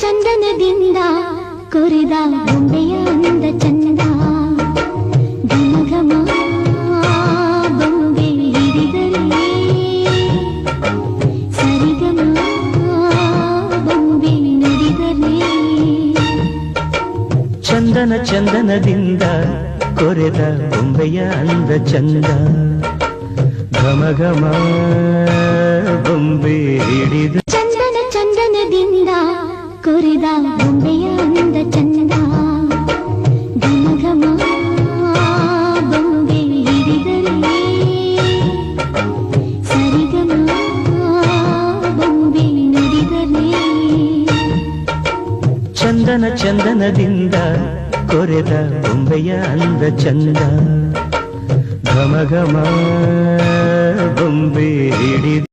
ಚಂದನದಿಂದ ಕೊರೆದ ಬೊಂಬೆಯ ಅಂದ ಚಂದ ಘಮ ಘಮ ಬೊಂಬೆ ಹಿಡಿದರೆ ಸರಿಗಮ ಬೊಂಬೆ ನುಡಿದರೆ ಚಂದನದಿಂದ ಕೊರೆದ ಬೊಂಬೆಯ ಅಂದ ಚಂದ ಘಮ ಘಮ ಬೊಂಬೆ ಹಿಡಿದ ಚಂದನದಿಂದ ಕೊರೆದ ಬೊಂಬೆಯ ಅಂದ ಚಂದ ಘಮ ಘಮ ಬೊಂಬೆ ಹಿಡಿದರೆ ಸರಿಗಮ ಬೊಂಬೆ ನುಡಿದರೆ ಚಂದನದಿಂದ ಕೊರೆದ ಬೊಂಬೆಯ ಅಂದ ಚಂದ ಘಮ ಘಮ ಬೊಂಬೆ ಹಿಡಿದ